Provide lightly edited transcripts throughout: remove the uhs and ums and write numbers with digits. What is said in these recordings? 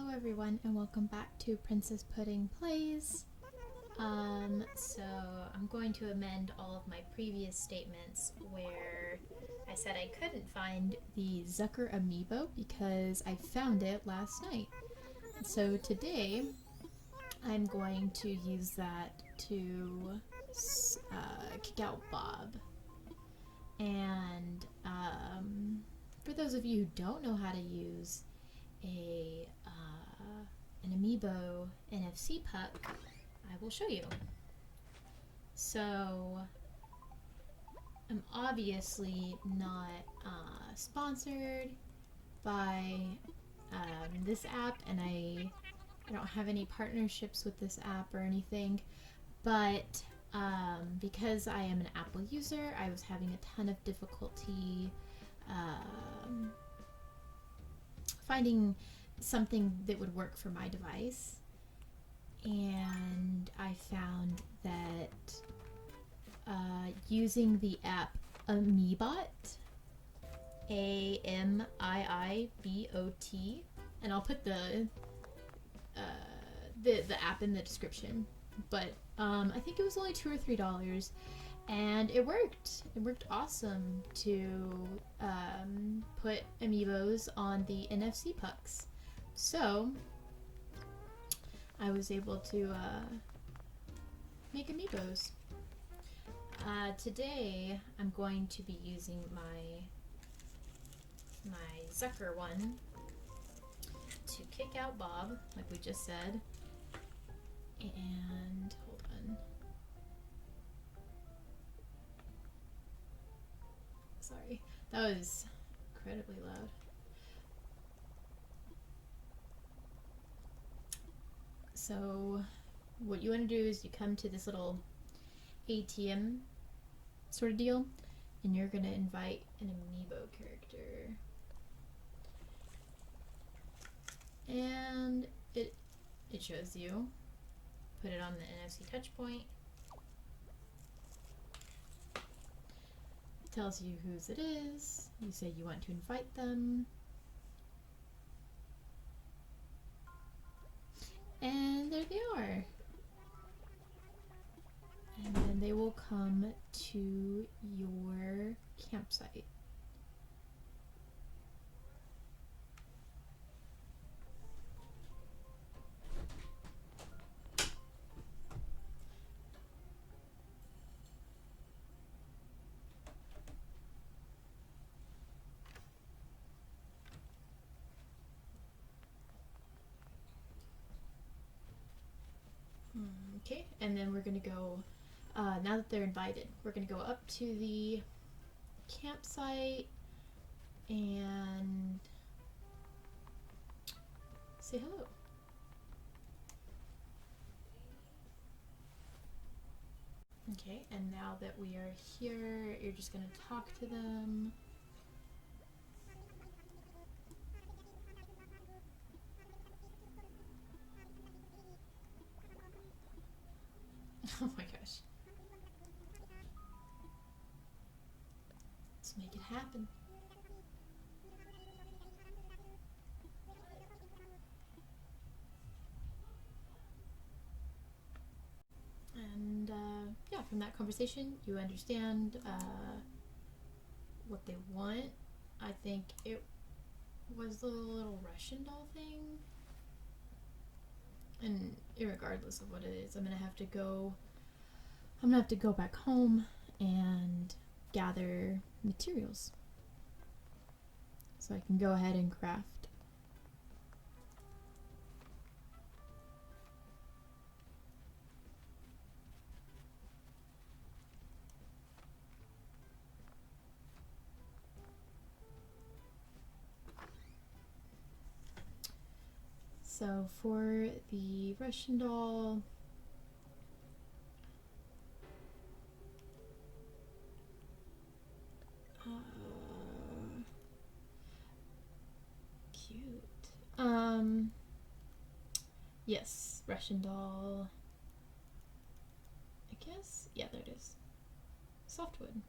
Hello everyone and welcome back to Princess Pudding Plays. So I'm going to amend all of my previous statements where I said I couldn't find the Zucker Amiibo because I found it last night. So today I'm going to use that to kick out Bob. And for those of you who don't know how to use an Amiibo NFC puck, I will show you. So I'm obviously not sponsored by this app, and I don't have any partnerships with this app or anything, but because I am an Apple user, I was having a ton of difficulty finding something that would work for my device, and I found that using the app Amiibot, Amiibot, and I'll put the app in the description, but I think it was only $2 or $3, and it worked. It worked awesome to put Amiibos on the NFC pucks. So I was able to make Amiibos. Today I'm going to be using my Zucker one to kick out Bob, like we just said. And hold on. Sorry, that was incredibly loud. So what you want to do is you come to this little ATM sort of deal, and you're going to invite an Amiibo character. And it shows you. Put it on the NFC touch point. It tells you whose it is. You say you want to invite them. And there they are. And then they will come to your campsite. Okay, and then we're going to go, now that they're invited, we're going to go up to the campsite and say hello. Okay, and now that we are here, you're just going to talk to them. Oh my gosh. Let's make it happen. And yeah, from that conversation, you understand what they want. I think it was the little Russian doll thing. And regardless of what it is, I'm gonna have to go back home and gather materials so I can go ahead and craft. So for the Russian doll, cute. Yes, Russian doll. I guess, yeah, there it is. Softwood.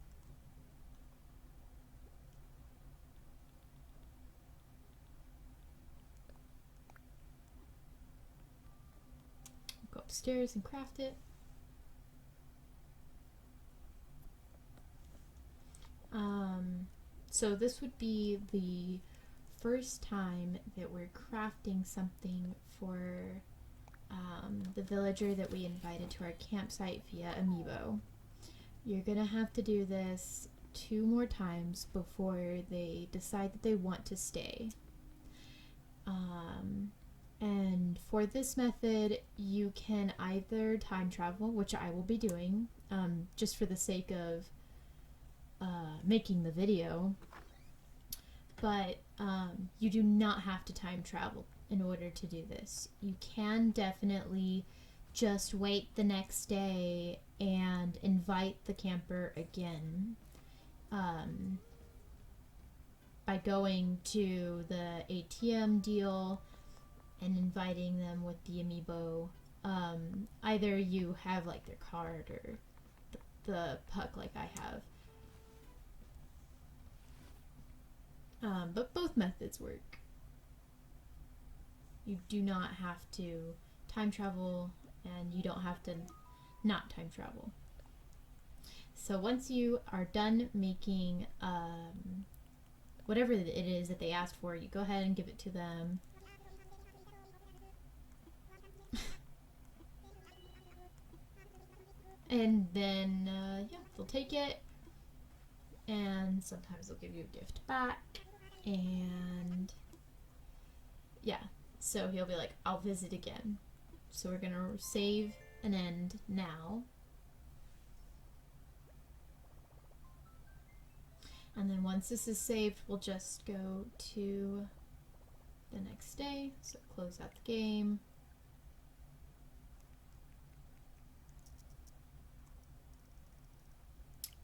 upstairs and craft it. So this would be the first time that we're crafting something for the villager that we invited to our campsite via Amiibo. You're gonna have to do this 2 more times before they decide that they want to stay. And for this method, you can either time travel, which I will be doing, just for the sake of making the video, but you do not have to time travel in order to do this. You can definitely just wait the next day and invite the camper again by going to the ATM deal and inviting them with the Amiibo. Either you have like their card or the puck like I have. But both methods work. You do not have to time travel, and you don't have to not time travel. So once you are done making whatever it is that they asked for, you go ahead and give it to them. And then, yeah, they'll take it, and sometimes they'll give you a gift back, and yeah, so he'll be like, I'll visit again. So we're gonna save and end now. And then once this is saved, we'll just go to the next day, so close out the game.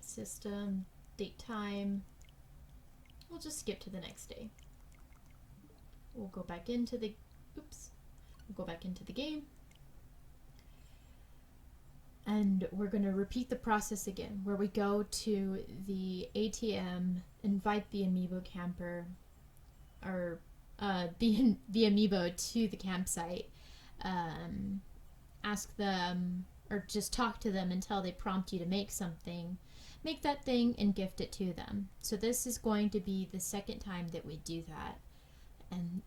System, date, time. We'll just skip to the next day. We'll go back into the game, and we're going to repeat the process again, where we go to the ATM, invite the Amiibo camper, or the Amiibo to the campsite, ask them, or just talk to them until they prompt you to make something. Make that thing and gift it to them. So this is going to be the second time that we do that. And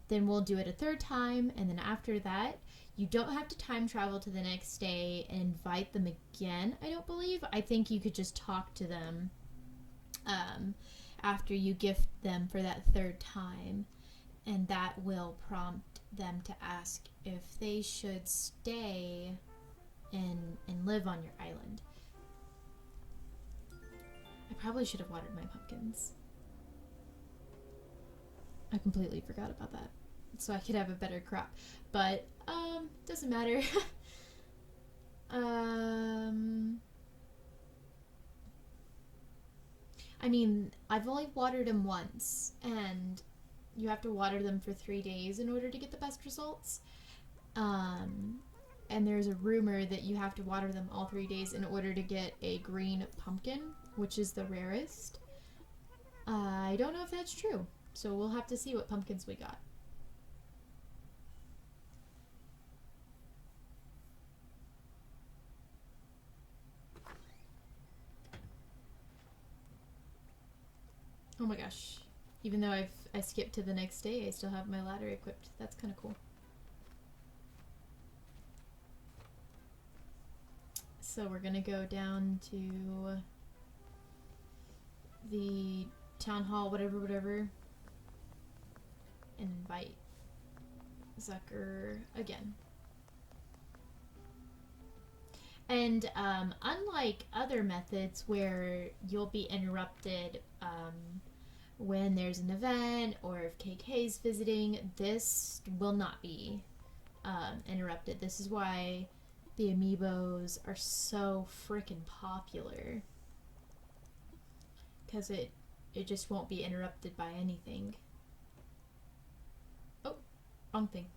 then we'll do it a third time, and then after that, you don't have to time travel to the next day and invite them again, I don't believe. I think you could just talk to them after you gift them for that third time, and that will prompt them to ask if they should stay and live on your island. I probably should have watered my pumpkins. I completely forgot about that. So I could have a better crop. But, doesn't matter. I mean, I've only watered them once, and you have to water them for 3 days in order to get the best results. And there's a rumor that you have to water them all 3 days in order to get a green pumpkin, which is the rarest. I don't know if that's true, so we'll have to see what pumpkins we got. Oh my gosh. Even though I skipped to the next day, I still have my ladder equipped. That's kind of cool. So we're gonna go down to the town hall, whatever, and invite Zucker again. And unlike other methods where you'll be interrupted when there's an event or if KK's visiting, this will not be interrupted. This is why the Amiibos are so freaking popular, because it just won't be interrupted by anything. Oh, wrong thing.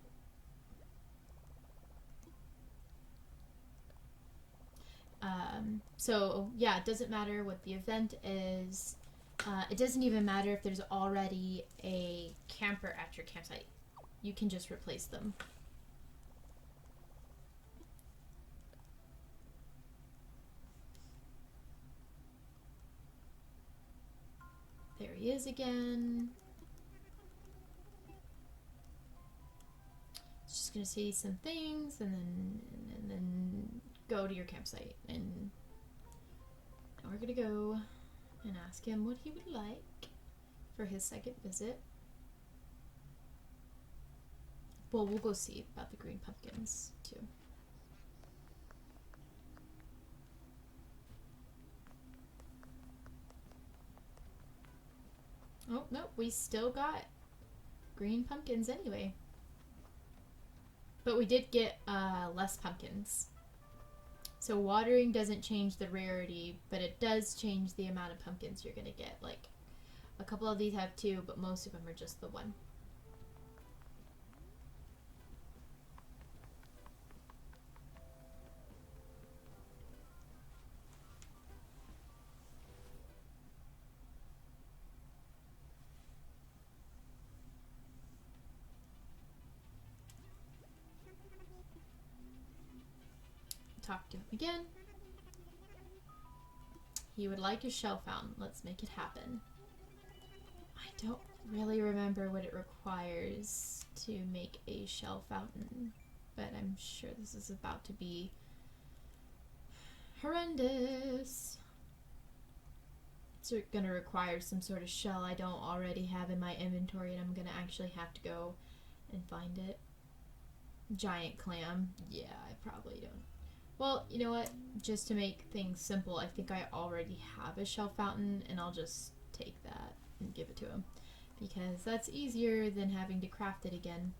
So yeah, it doesn't matter what the event is. It doesn't even matter if there's already a camper at your campsite. You can just replace them. is again. Just gonna say some things and then go to your campsite, and we're gonna go and ask him what he would like for his second visit. Well, we'll go see about the green pumpkins too. Oh, no, we still got green pumpkins anyway. But we did get less pumpkins. So watering doesn't change the rarity, but it does change the amount of pumpkins you're going to get. Like, a couple of these have 2, but most of them are just the 1. Talk to him again. He would like a shell fountain. Let's make it happen. I don't really remember what it requires to make a shell fountain, but I'm sure this is about to be horrendous. It's gonna require some sort of shell I don't already have in my inventory, and I'm gonna actually have to go and find it. Giant clam. Yeah, I probably don't. Well, you know what? Just to make things simple, I think I already have a shell fountain, and I'll just take that and give it to him, because that's easier than having to craft it again.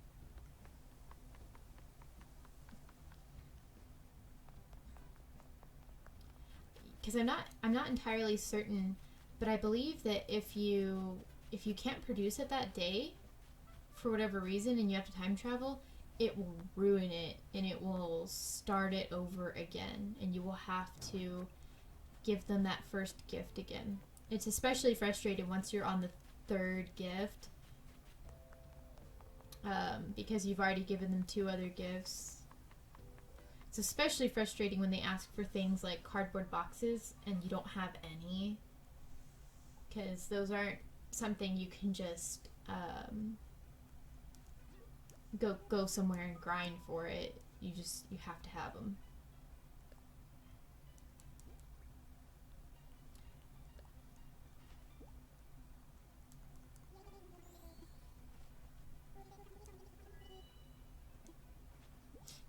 Because I'm not entirely certain, but I believe that if you can't produce it that day for whatever reason and you have to time travel, it will ruin it and it will start it over again, and you will have to give them that first gift again. It's especially frustrating once you're on the 3rd gift, because you've already given them 2 other gifts. It's especially frustrating when they ask for things like cardboard boxes and you don't have any, because those aren't something you can just go somewhere and grind for it. You have to have them.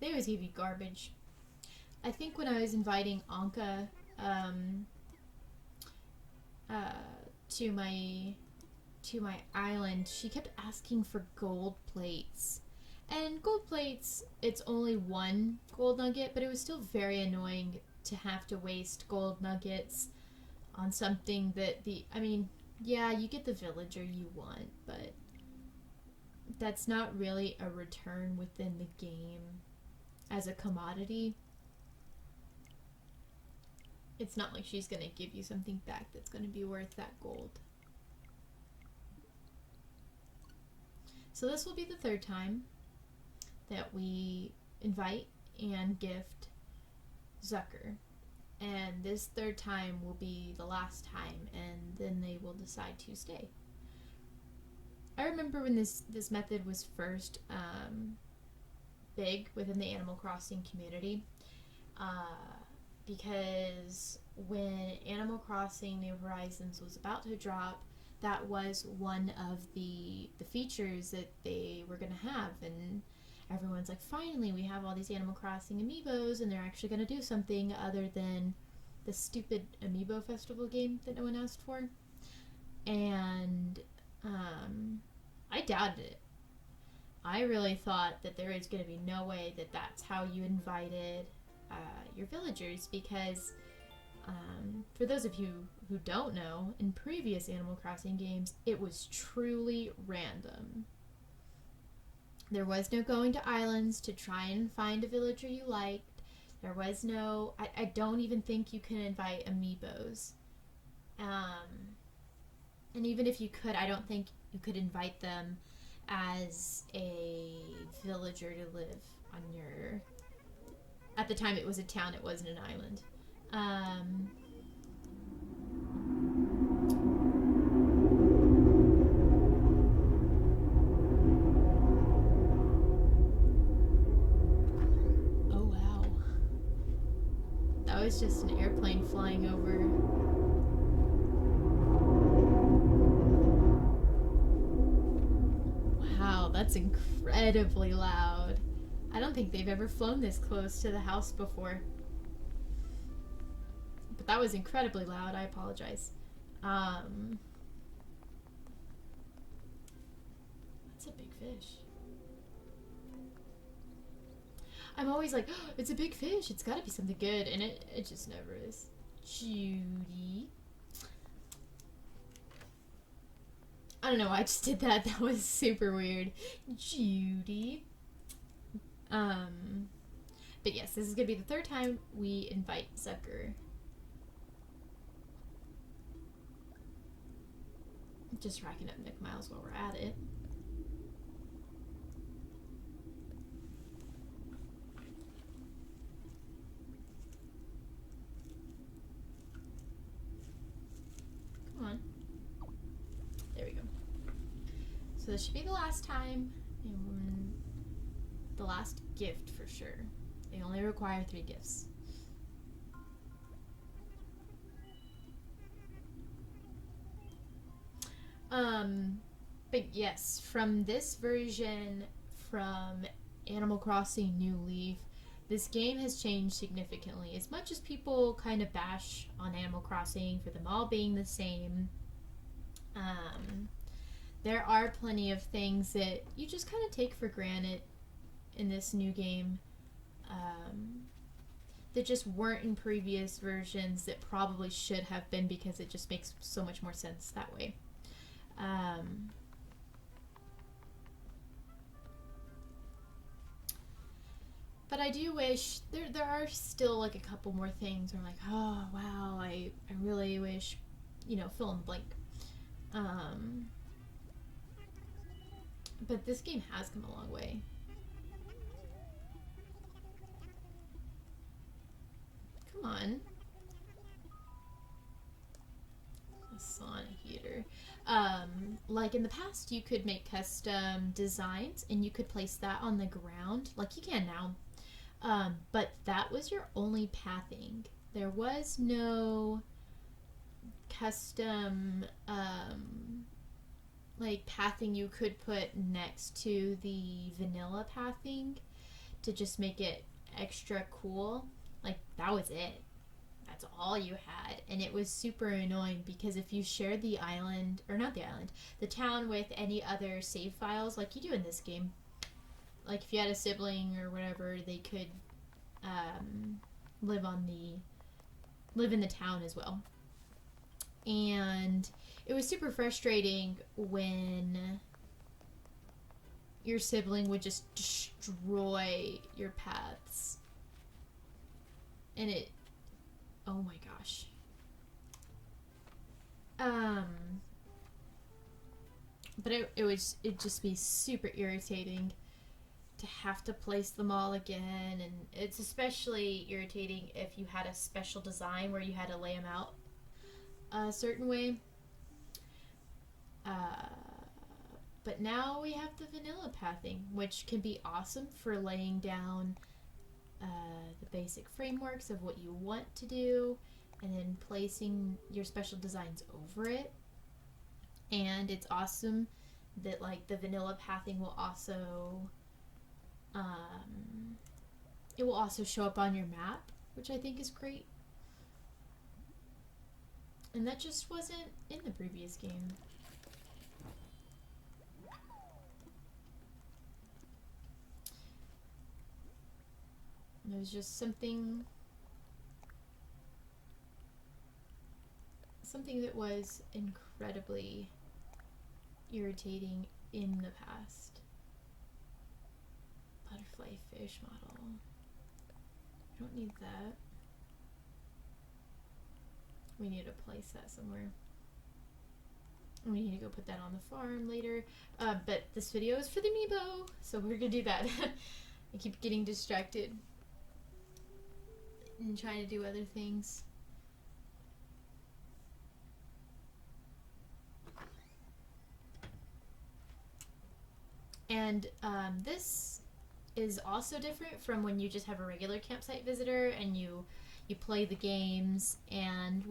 They always give you garbage. I think when I was inviting Anka to my island, she kept asking for gold plates. And gold plates, it's only 1 gold nugget, but it was still very annoying to have to waste gold nuggets on something that I mean, yeah, you get the villager you want, but that's not really a return within the game as a commodity. It's not like she's gonna give you something back that's gonna be worth that gold. So this will be the 3rd time that we invite and gift Zucker. And this 3rd time will be the last time, and then they will decide to stay. I remember when this method was first big within the Animal Crossing community, because when Animal Crossing New Horizons was about to drop, that was one of the features that they were going to have, and everyone's like, finally, we have all these Animal Crossing Amiibos, and they're actually going to do something other than the stupid Amiibo festival game that no one asked for. And I doubted it. I really thought that there was going to be no way that that's how you invited your villagers, because for those of you who don't know, in previous Animal Crossing games, it was truly random. There was no going to islands to try and find a villager you liked. There was no... I don't even think you can invite Amiibos. And even if you could, I don't think you could invite them as a villager to live on your... At the time, it was a town, it wasn't an island. was just an airplane flying over. Wow, that's incredibly loud. I don't think they've ever flown this close to the house before. But that was incredibly loud. I apologize. That's a big fish. I'm always like, oh, it's a big fish. It's got to be something good. And it just never is. Judy. I don't know why I just did that. That was super weird. Judy. But yes, this is going to be the third time we invite Zucker. Just racking up Nick Miles while we're at it. Come on. There we go. So this should be the last time, and the last gift for sure. They only require 3 gifts. But yes, from this version, from Animal Crossing New Leaf, this game has changed significantly. As much as people kind of bash on Animal Crossing for them all being the same, there are plenty of things that you just kind of take for granted in this new game that just weren't in previous versions that probably should have been, because it just makes so much more sense that way. But I do wish there are still like a couple more things where I'm like, oh wow, I really wish, you know, fill in the blank. But this game has come a long way. Come on. A sauna heater. Like in the past, you could make custom designs and you could place that on the ground, like you can now. But that was your only pathing. There was no custom like pathing you could put next to the vanilla pathing to just make it extra cool. Like that was it. That's all you had. And it was super annoying because if you shared the island, or not the island, the town with any other save files like you do in this game, like if you had a sibling or whatever, they could live in the town as well. And it was super frustrating when your sibling would just destroy your paths. And it, oh my gosh. But it'd just be super irritating to have to place them all again, and it's especially irritating if you had a special design where you had to lay them out a certain way. But now we have the vanilla pathing, which can be awesome for laying down the basic frameworks of what you want to do and then placing your special designs over it. And it's awesome that like the vanilla pathing will also it will also show up on your map, which I think is great. And that just wasn't in the previous game. It was just something that was incredibly irritating in the past. Butterfly fish model. I don't need that. We need to place that somewhere. We need to go put that on the farm later. But this video is for the Amiibo, so we're gonna do that. I keep getting distracted and trying to do other things. And this is also different from when you just have a regular campsite visitor and you you play the games, and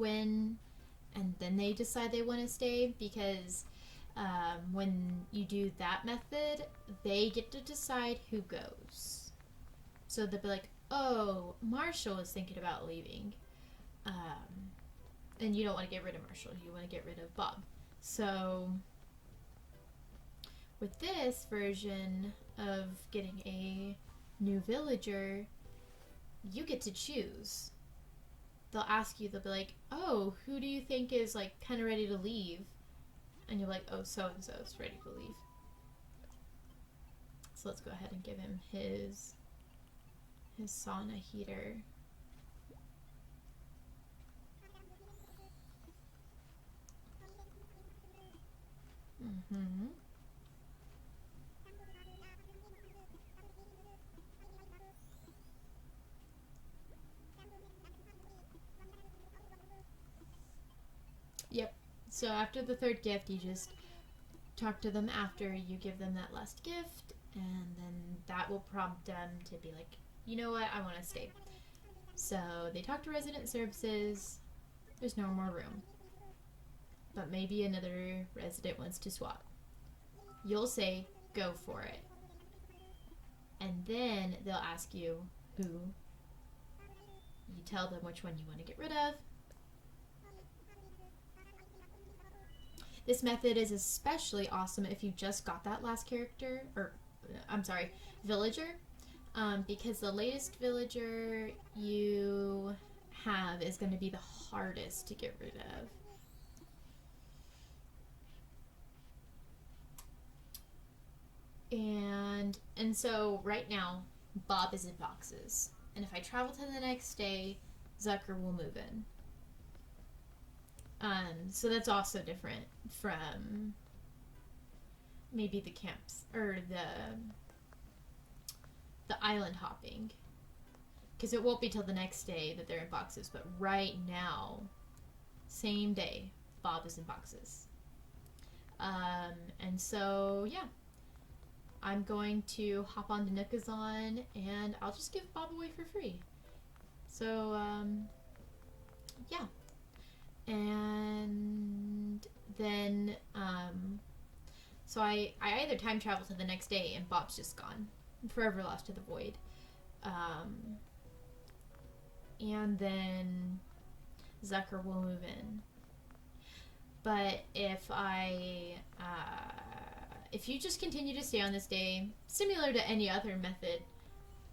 then they decide they want to stay, because when you do that method, they get to decide who goes. So they'll be like, oh, Marshall is thinking about leaving. And you don't want to get rid of Marshall, you want to get rid of Bob. So with this version of getting a new villager, you get to choose. They'll ask you, they'll be like, oh, who do you think is like kind of ready to leave? And you're like, oh, so and so is ready to leave. So let's go ahead and give him his sauna heater. Mm-hmm. Yep. So after the third gift, you just talk to them after you give them that last gift, and then that will prompt them to be like, you know what, I want to stay. So they talk to resident services. There's no more room, but maybe another resident wants to swap. You'll say, go for it. And then they'll ask you who. You tell them which one you want to get rid of. This method is especially awesome if you just got that last character, or villager, because the latest villager you have is going to be the hardest to get rid of. And so right now, Bob is in boxes. And if I travel to the next day, Zucker will move in. So that's also different from maybe the camps or the island hopping, because it won't be till the next day that they're in boxes. But right now, same day, Bob is in boxes. And so yeah, I'm going to hop on to Nookazon and I'll just give Bob away for free. So yeah. And then so I either time travel to the next day and Bob's just gone, forever lost to the void, and then Zucker will move in. But if you just continue to stay on this day, similar to any other method,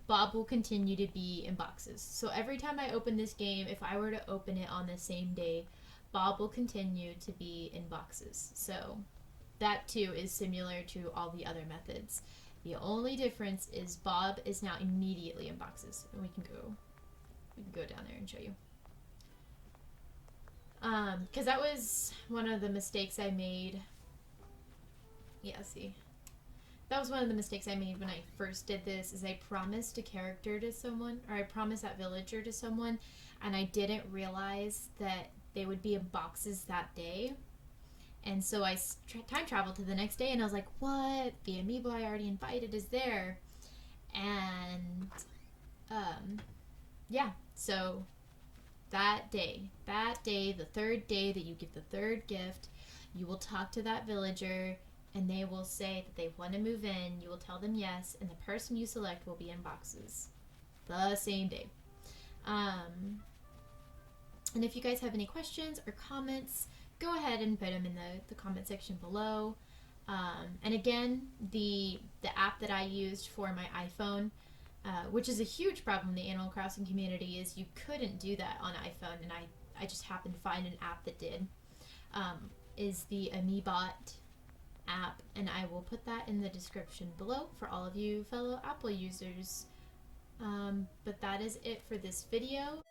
Bob will continue to be in boxes. So every time I open this game, if I were to open it on the same day, Bob will continue to be in boxes. So that too is similar to all the other methods. The only difference is Bob is now immediately in boxes. And we can go down there and show you. Because that was one of the mistakes I made. Yeah, see. That was one of the mistakes I made when I first did this, is I promised a character to someone, or I promised that villager to someone, and I didn't realize that they would be in boxes that day. And so I time traveled to the next day and I was like, what? The Amiibo I already invited is there. And yeah, so that day, the third day that you get the third gift, you will talk to that villager and they will say that they want to move in. You will tell them yes, and the person you select will be in boxes the same day. And if you guys have any questions or comments, go ahead and put them in the comment section below. And again, the app that I used for my iPhone, which is a huge problem in the Animal Crossing community, is you couldn't do that on iPhone, and I just happened to find an app that did, is the Amiibot app, and I will put that in the description below for all of you fellow Apple users. But that is it for this video.